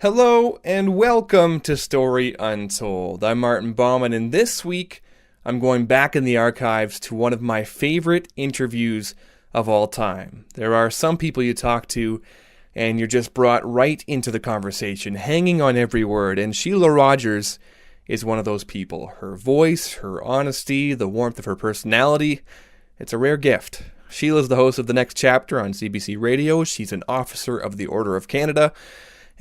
Hello and welcome to Story Untold. I'm Martin Bauman, and this week I'm going back in the archives to one of my favorite interviews of all time. There are some people you talk to and you're just brought right into the conversation, hanging on every word, and Shelagh Rogers is one of those people. Her voice, her honesty, the warmth of her personality, it's a rare gift. Shelagh's the host of The Next Chapter on CBC Radio. She's an officer of the Order of Canada.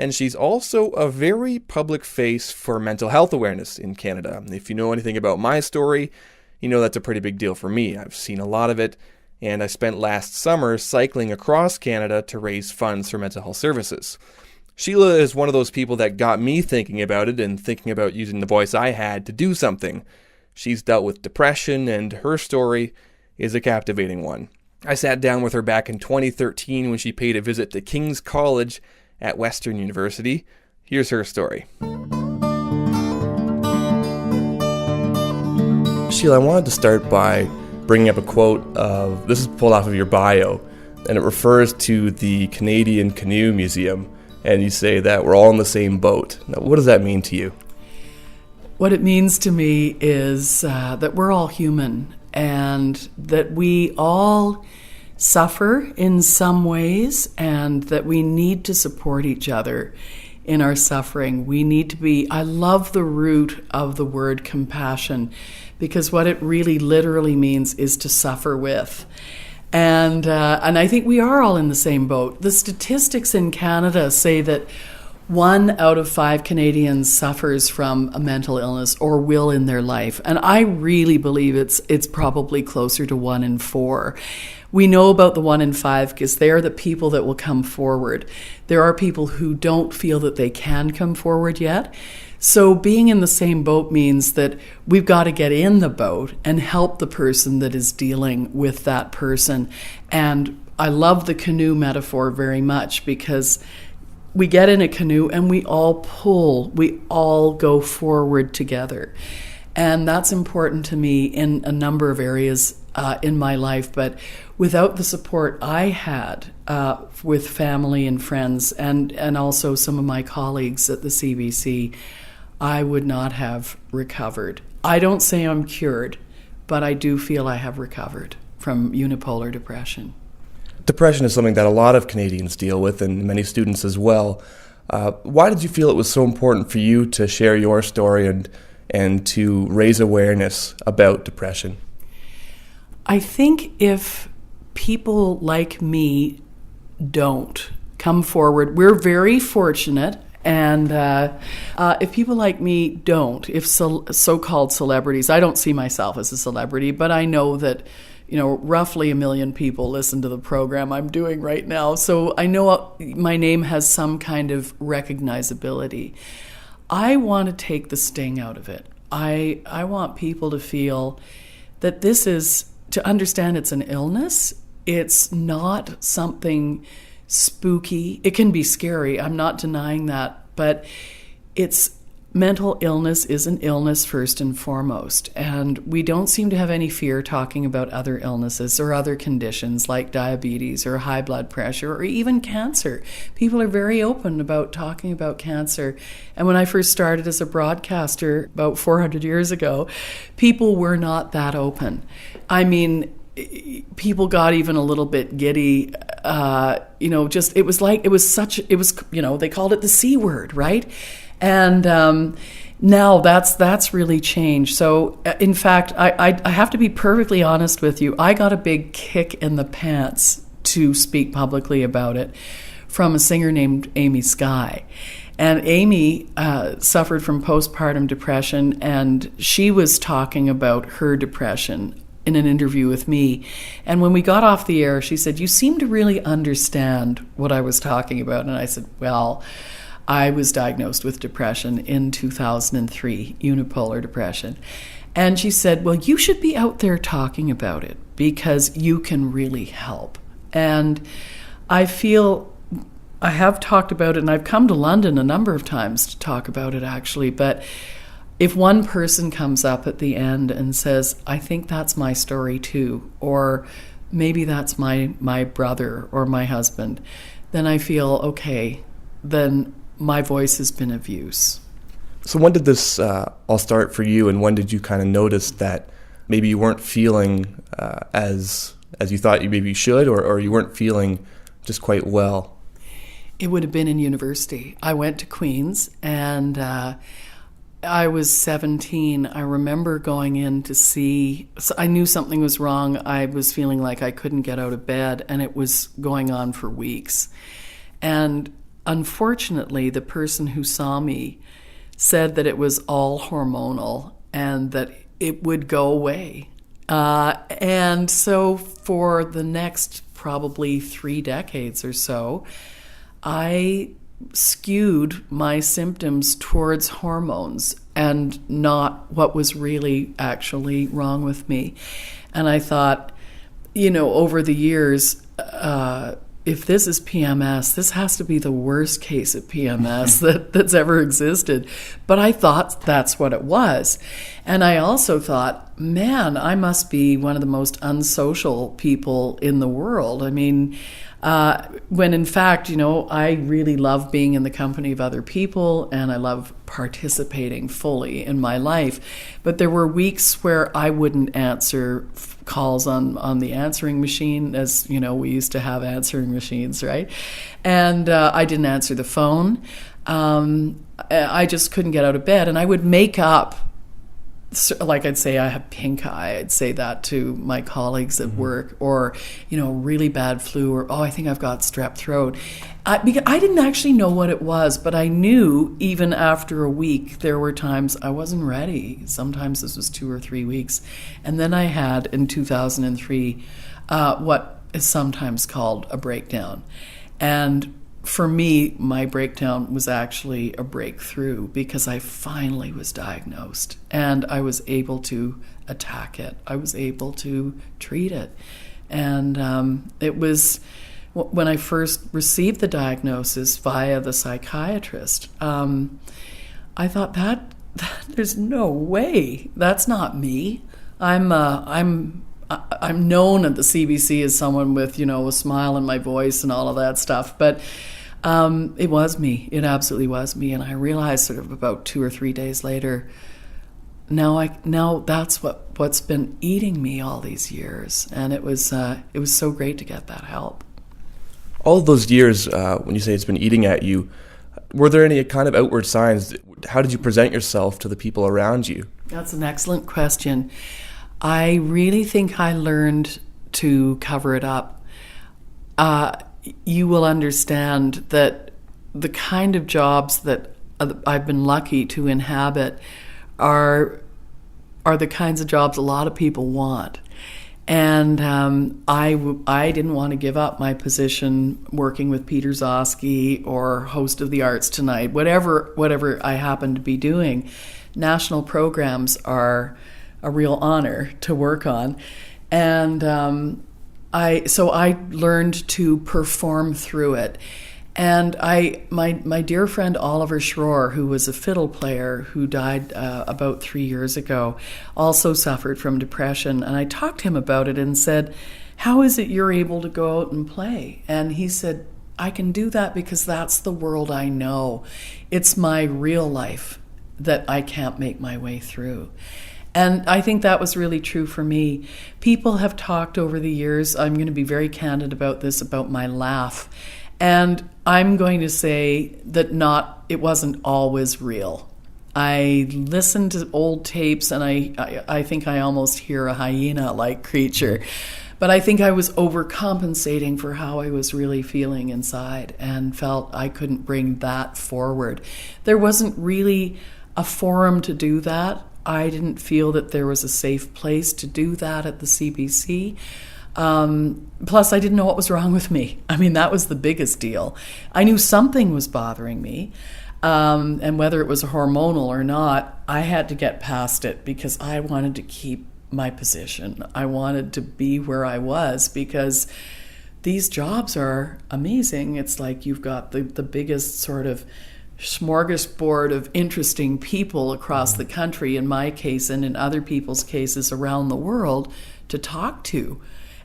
And she's also a very public face for mental health awareness in Canada. If you know anything about my story, you know that's a pretty big deal for me. I've seen a lot of it, and I spent last summer cycling across Canada to raise funds for mental health services. Shelagh is one of those people that got me thinking about it and thinking about using the voice I had to do something. She's dealt with depression, and her story is a captivating one. I sat down with her back in 2013 when she paid a visit to King's College at Western University. Here's her story. Shelagh, I wanted to start by bringing up a quote of, this is pulled off of your bio, and it refers to the Canadian Canoe Museum, and you say that we're all in the same boat. Now, what does that mean to you? What it means to me is that we're all human, and that we all suffer in some ways, and that we need to support each other in our suffering. We need to be, I love the root of the word compassion, because what it really literally means is to suffer with. And I think we are all in the same boat. The statistics in Canada say that 1 out of 5 Canadians suffers from a mental illness or will in their life. And I really believe it's probably closer to 1 in 4. We know about the 1 in 5 because they're the people that will come forward. There are people who don't feel that they can come forward yet. So being in the same boat means that we've got to get in the boat and help the person that is dealing with that person. And I love the canoe metaphor very much, because we get in a canoe and we all pull, we all go forward together. And that's important to me in a number of areas in my life. But without the support I had with family and friends, and also some of my colleagues at the CBC, I would not have recovered. I don't say I'm cured, but I do feel I have recovered from unipolar depression. Depression is something that a lot of Canadians deal with, and many students as well. Why did you feel it was so important for you to share your story and to raise awareness about depression? I think if people like me don't come forward, we're very fortunate. And if people like me don't, if so-called celebrities, I don't see myself as a celebrity, but I know that, roughly 1 million people listen to the program I'm doing right now. So I know my name has some kind of recognizability. I want to take the sting out of it. I want people to feel that this is, to understand it's an illness. It's not something spooky. It can be scary. I'm not denying that. But mental illness is an illness first and foremost. And we don't seem to have any fear talking about other illnesses or other conditions like diabetes or high blood pressure or even cancer. People are very open about talking about cancer. And when I first started as a broadcaster about 400 years ago, people were not that open. I mean, people got even a little bit giddy, they called it the C word, right? And now that's really changed. So in fact, I have to be perfectly honest with you. I got a big kick in the pants to speak publicly about it from a singer named Amy Skye. And Amy suffered from postpartum depression, and she was talking about her depression in an interview with me. And when we got off the air, she said, "You seem to really understand what I was talking about." And I said, "Well, I was diagnosed with depression in 2003, unipolar depression." And she said, "Well, you should be out there talking about it because you can really help." And I feel I have talked about it, and I've come to London a number of times to talk about it, actually. But if one person comes up at the end and says, "I think that's my story too," or maybe that's my brother or my husband, then I feel, okay, then my voice has been of use. So when did this all start for you, and when did you kind of notice that maybe you weren't feeling as you thought you maybe should, or you weren't feeling just quite well? It would have been in university. I went to Queen's, and I was 17. I remember going in to see, so I knew something was wrong. I was feeling like I couldn't get out of bed, and it was going on for weeks. And unfortunately, the person who saw me said that it was all hormonal and that it would go away. And so for the next probably 3 decades or so, I skewed my symptoms towards hormones and not what was really actually wrong with me. And I thought, over the years, if this is PMS, this has to be the worst case of PMS that's ever existed. But I thought that's what it was. And I also thought, man, I must be one of the most unsocial people in the world. I mean, when in fact, I really love being in the company of other people, and I love participating fully in my life. But there were weeks where I wouldn't answer calls on the answering machine, as we used to have answering machines, right? And I didn't answer the phone. I just couldn't get out of bed, and I would make up. Like I'd say I have pink eye. I'd say that to my colleagues at work, or really bad flu, or I think I've got strep throat. Because I didn't actually know what it was, but I knew even after a week there were times I wasn't ready. Sometimes this was 2 or 3 weeks, and then I had in 2003 what is sometimes called a breakdown, and for me, my breakdown was actually a breakthrough because I finally was diagnosed and I was able to attack it. I was able to treat it. And it was when I first received the diagnosis via the psychiatrist, I thought that there's no way. That's not me. I'm known at the CBC as someone with, a smile in my voice and all of that stuff. But it was me. It absolutely was me. And I realized sort of about 2 or 3 days later, now that's what's been eating me all these years. And it was so great to get that help. All of those years, when you say it's been eating at you, were there any kind of outward signs? How did you present yourself to the people around you? That's an excellent question. I really think I learned to cover it up. You will understand that the kind of jobs that I've been lucky to inhabit are the kinds of jobs a lot of people want. And I didn't want to give up my position working with Peter Zosky or host of the Arts Tonight, whatever I happened to be doing. National programs are a real honor to work on. And I learned to perform through it. And my dear friend Oliver Schroer, who was a fiddle player who died about 3 years ago, also suffered from depression. And I talked to him about it and said, how is it you're able to go out and play? And he said, I can do that because that's the world I know. It's my real life that I can't make my way through. And I think that was really true for me. People have talked over the years, I'm going to be very candid about this, about my laugh. And I'm going to say that it wasn't always real. I listened to old tapes and I think I almost hear a hyena-like creature. But I think I was overcompensating for how I was really feeling inside and felt I couldn't bring that forward. There wasn't really a forum to do that. I didn't feel that there was a safe place to do that at the CBC. Plus, I didn't know what was wrong with me. I mean, that was the biggest deal. I knew something was bothering me, and whether it was hormonal or not, I had to get past it because I wanted to keep my position. I wanted to be where I was because these jobs are amazing. It's like you've got the biggest sort of smorgasbord of interesting people across the country, in my case and in other people's cases around the world, to talk to.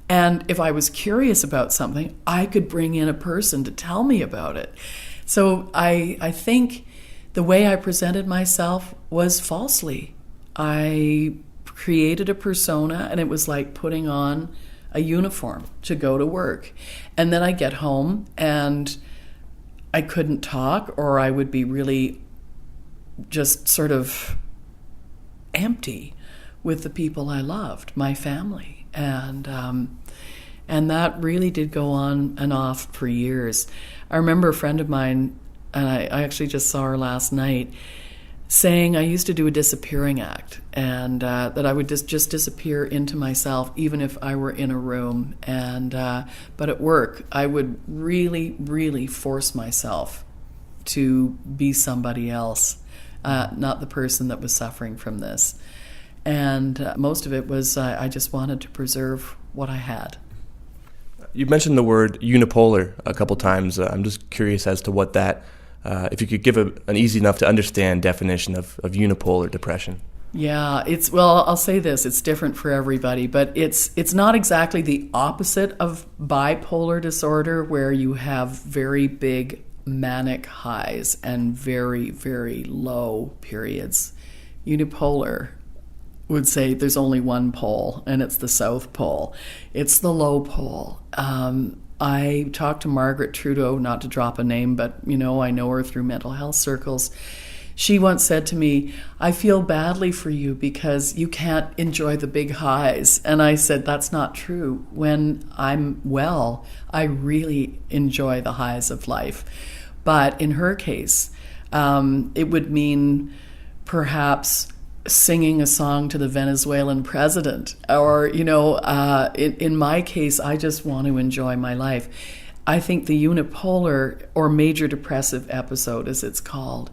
And if I was curious about something, I could bring in a person to tell me about it. So I think the way I presented myself was falsely. I created a persona, and it was like putting on a uniform to go to work. And then I get home and I couldn't talk, or I would be really just sort of empty with the people I loved, my family. And that really did go on and off for years. I remember a friend of mine, and I actually just saw her last night, saying I used to do a disappearing act, and that I would just disappear into myself, even if I were in a room. And but at work, I would really, really force myself to be somebody else, not the person that was suffering from this. And most of it was I just wanted to preserve what I had. You mentioned the word unipolar a couple times. I'm just curious as to what that, if you could give an easy enough to understand definition of unipolar depression. Yeah, I'll say this, it's different for everybody, but it's not exactly the opposite of bipolar disorder, where you have very big manic highs and very, very low periods. Unipolar would say there's only one pole, and it's the South Pole. It's the low pole. I talked to Margaret Trudeau, not to drop a name, but I know her through mental health circles. She once said to me, I feel badly for you because you can't enjoy the big highs. And I said, that's not true. When I'm well, I really enjoy the highs of life. But in her case, it would mean perhaps singing a song to the Venezuelan president, or in my case, I just want to enjoy my life. I think the unipolar, or major depressive episode as it's called,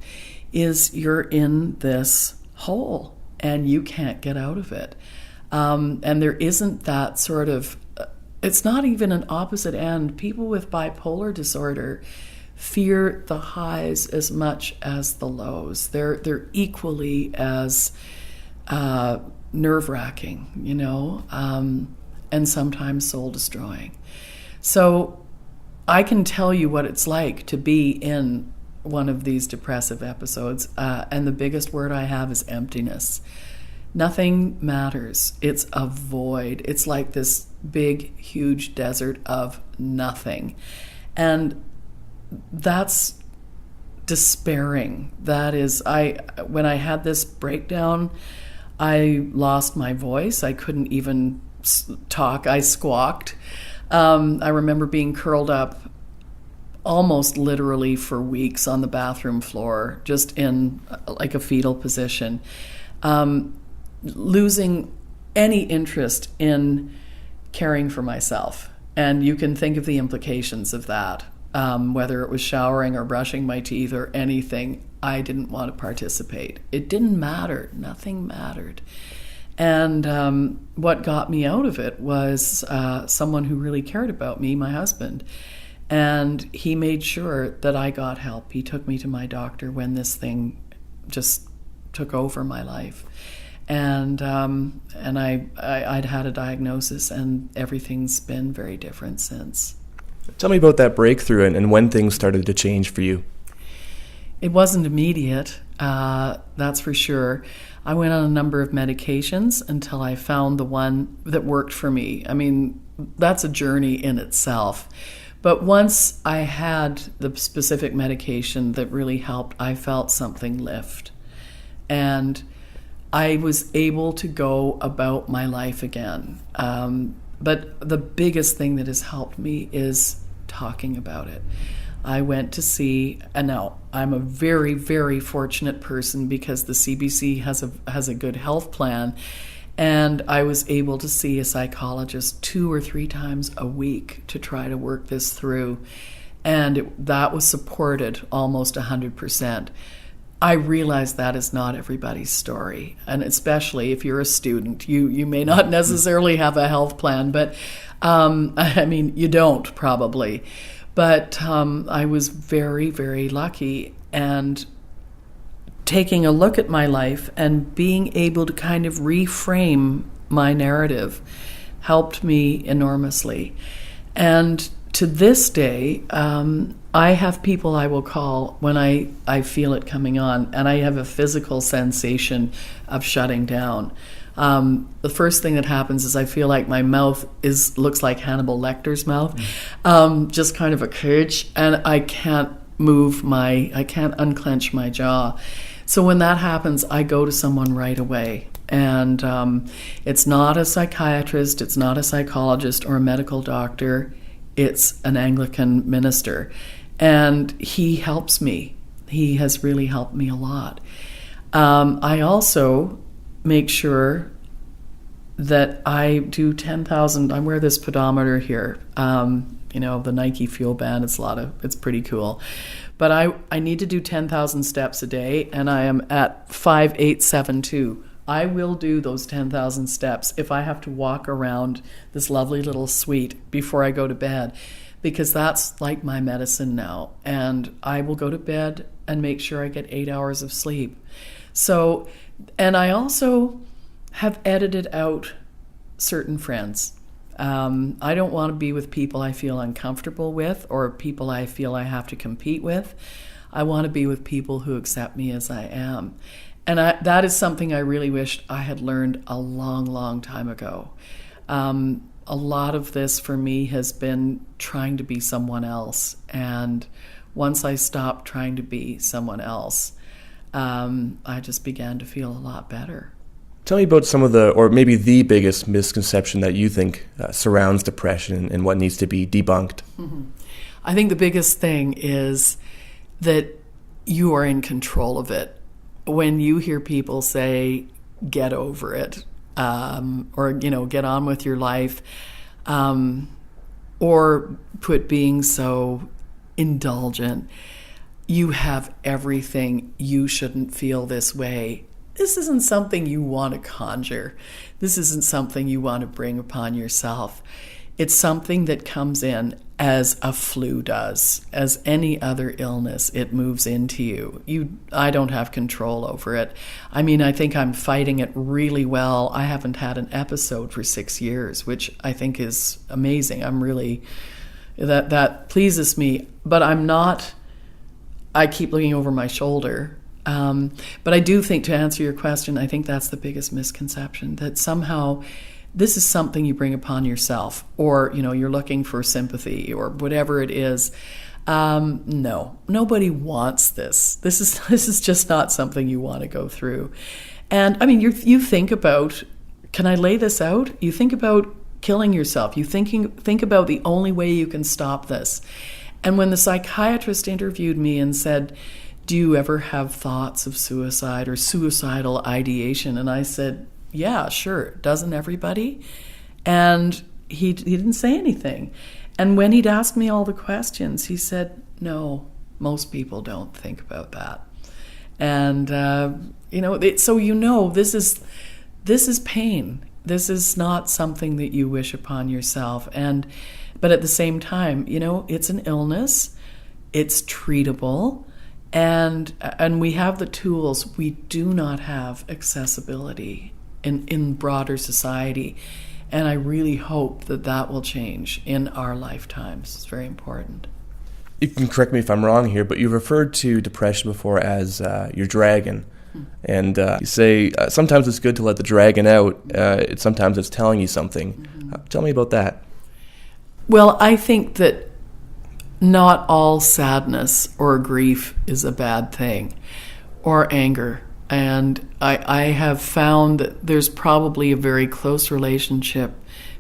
is you're in this hole and you can't get out of it, and there isn't that sort of, it's not even an opposite end. People with bipolar disorder fear the highs as much as the lows. They're equally as nerve-wracking, and sometimes soul-destroying. So I can tell you what it's like to be in one of these depressive episodes, and the biggest word I have is emptiness. Nothing matters. It's a void. It's like this big, huge desert of nothing. And that's despairing. That is, when I had this breakdown, I lost my voice. I couldn't even talk. I squawked. I remember being curled up almost literally for weeks on the bathroom floor, just in like a fetal position, losing any interest in caring for myself. And you can think of the implications of that. Whether it was showering or brushing my teeth or anything, I didn't want to participate. It didn't matter. Nothing mattered. And what got me out of it was someone who really cared about me, my husband. And he made sure that I got help. He took me to my doctor when this thing just took over my life. And I'd had a diagnosis, and everything's been very different since. Tell me about that breakthrough and when things started to change for you. It wasn't immediate, that's for sure. I went on a number of medications until I found the one that worked for me. I mean, that's a journey in itself. But once I had the specific medication that really helped, I felt something lift. And I was able to go about my life again. But the biggest thing that has helped me is talking about it. I went to see, and now I'm a very, very fortunate person because the CBC has a good health plan, and I was able to see a psychologist 2 or 3 times a week to try to work this through, and that was supported almost 100%. I realize that is not everybody's story, and especially if you're a student, you may not necessarily have a health plan, but I mean, you don't probably. But I was very, very lucky, and taking a look at my life and being able to kind of reframe my narrative helped me enormously. And to this day, I have people I will call when I feel it coming on, and I have a physical sensation of shutting down. The first thing that happens is I feel like my mouth looks like Hannibal Lecter's mouth, just kind of a cage, and I can't unclench my jaw. So when that happens, I go to someone right away. And it's not a psychiatrist, it's not a psychologist or a medical doctor, it's an Anglican minister. And he helps me. He has really helped me a lot. I also make sure that I do 10,000, I wear this pedometer here, the Nike Fuel Band, it's pretty cool. But I need to do 10,000 steps a day, and I am at 5,872. I will do those 10,000 steps if I have to walk around this lovely little suite before I go to bed, because that's like my medicine now. And I will go to bed and make sure I get 8 hours of sleep. So, and I also have edited out certain friends. I don't want to be with people I feel uncomfortable with or people I feel I have to compete with. I want to be with people who accept me as I am. And that is something I really wished I had learned a long, long time ago. A lot of this for me has been trying to be someone else. And once I stopped trying to be someone else, I just began to feel a lot better. Tell me about some of or maybe the biggest misconception that you think surrounds depression and what needs to be debunked. Mm-hmm. I think the biggest thing is that you are in control of it. When you hear people say, get over it, or, get on with your life, or quit being so indulgent, you have everything, you shouldn't feel this way. This isn't something you want to conjure. This isn't something you want to bring upon yourself. It's something that comes in as a flu does, as any other illness. It moves into you. I don't have control over it. I mean, I think I'm fighting it really well. I haven't had an episode for 6 years, which I think is amazing. I'm really, that pleases me. But I'm not, I keep looking over my shoulder. But I do think, to answer your question, I think that's the biggest misconception, that somehow this is something you bring upon yourself, or, you're looking for sympathy or whatever it is. No, nobody wants this. This is just not something you want to go through. And I mean, you think about, can I lay this out? You think about killing yourself. You think about the only way you can stop this. And when the psychiatrist interviewed me and said, do you ever have thoughts of suicide or suicidal ideation? And I said, yeah, sure. Doesn't everybody? And he didn't say anything. And when he'd asked me all the questions, he said, no, most people don't think about that. And, this is pain. This is not something that you wish upon yourself. But at the same time, it's an illness. It's treatable. And we have the tools. We do not have accessibility in broader society. And I really hope that will change in our lifetimes. It's very important. You can correct me if I'm wrong here, but you referred to depression before as your dragon. And you say sometimes it's good to let the dragon out. Sometimes it's telling you something. Tell me about that. Well, I think that not all sadness or grief is a bad thing, or anger. And I have found that there's probably a very close relationship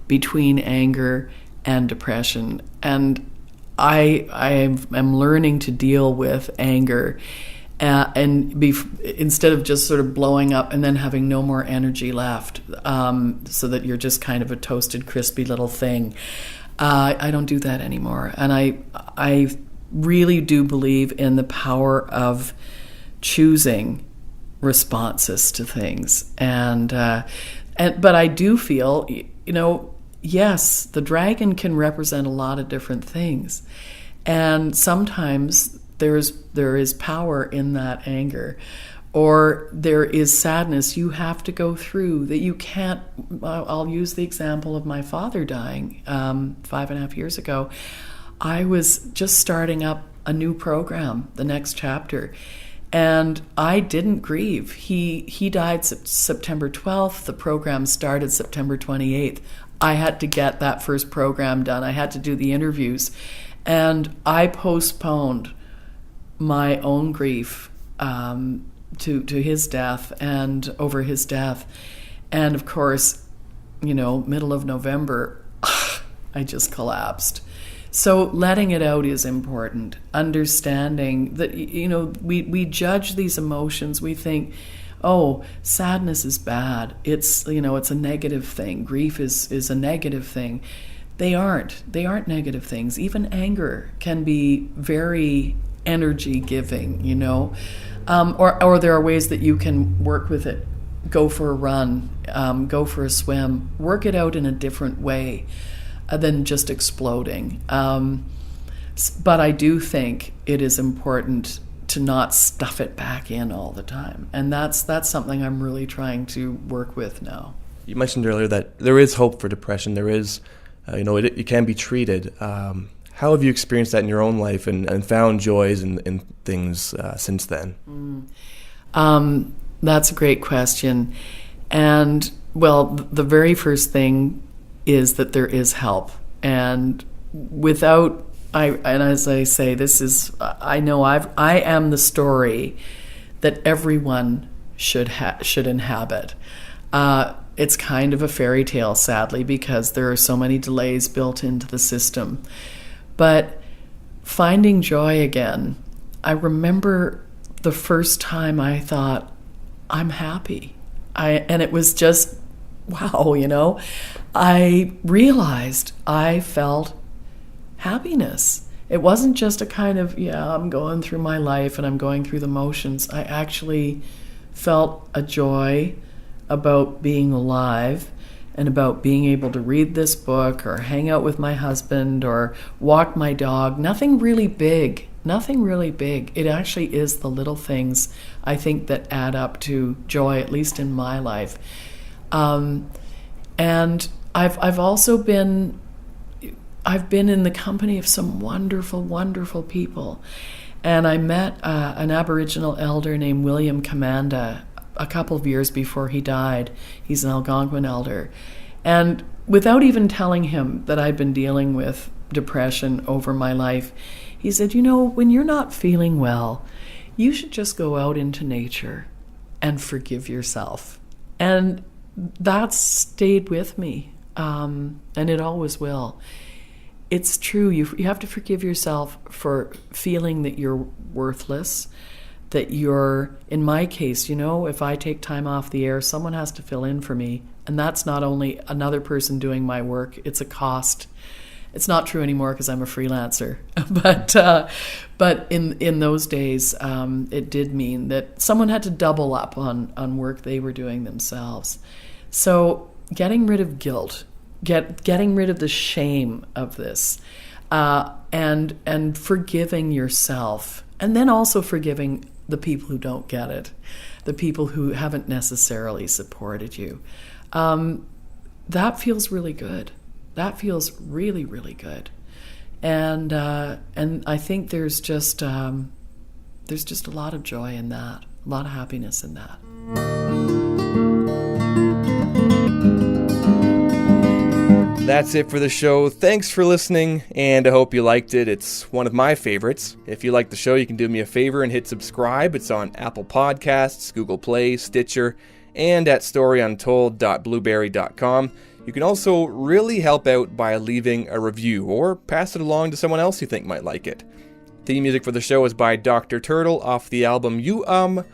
between anger and depression. And I am learning to deal with anger instead of just sort of blowing up and then having no more energy left, so that you're just kind of a toasted, crispy little thing. I don't do that anymore. And I really do believe in the power of choosing responses to things. But I do feel, yes, the dragon can represent a lot of different things. And sometimes there is power in that anger, or there is sadness you have to go through that you can't. I'll use the example of my father dying 5.5 years ago. I was just starting up a new program, the next chapter. And I didn't grieve. He died September 12th. The program started September 28th. I had to get that first program done. I had to do the interviews. And I postponed my own grief to his death and over his death. And of course, middle of November, I just collapsed. So letting it out is important. Understanding that, we judge these emotions. We think, oh, sadness is bad. It's a negative thing. Grief is a negative thing. They aren't. They aren't negative things. Even anger can be very energy giving, or there are ways that you can work with it. Go for a run, go for a swim, work it out in a different way than just exploding. But I do think it is important to not stuff it back in all the time. And that's something I'm really trying to work with now. You mentioned earlier that there is hope for depression. There is, it can be treated. How have you experienced that in your own life and found joys and things since then? That's a great question. And, well, the very first thing is that there is help. And as I say, I know I am the story that everyone should inhabit. It's kind of a fairy tale, sadly, because there are so many delays built into the system. But finding joy again, I remember the first time I thought, I'm happy. And it was just, wow, I realized I felt happiness. It wasn't just a kind of, I'm going through my life and I'm going through the motions. I actually felt a joy about being alive and about being able to read this book or hang out with my husband or walk my dog. Nothing really big. It actually is the little things, I think, that add up to joy, at least in my life. And I've also been in the company of some wonderful, wonderful people. And I met an Aboriginal elder named William Commanda a couple of years before he died. He's an Algonquin elder. And without even telling him that I'd been dealing with depression over my life, he said, when you're not feeling well, you should just go out into nature and forgive yourself. And that stayed with me, and it always will. It's true, you have to forgive yourself for feeling that you're worthless, that you're, in my case, if I take time off the air, someone has to fill in for me. And that's not only another person doing my work, it's a cost. It's not true anymore because I'm a freelancer. But in those days, it did mean that someone had to double up on work they were doing themselves. So getting rid of guilt, getting rid of the shame of this, and forgiving yourself, and then also forgiving the people who don't get it, the people who haven't necessarily supported you. That feels really good. That feels really, really good. And I think there's just a lot of joy in that, a lot of happiness in that. That's it for the show. Thanks for listening, and I hope you liked it. It's one of my favorites. If you like the show, you can do me a favor and hit subscribe. It's on Apple Podcasts, Google Play, Stitcher, and at storyuntold.blueberry.com. You can also really help out by leaving a review or pass it along to someone else you think might like it. Theme music for the show is by Dr. Turtle off the album You I'll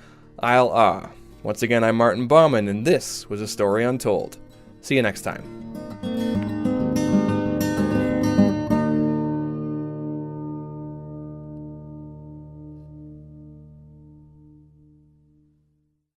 Ah. Once again, I'm Martin Bauman, and this was A Story Untold. See you next time.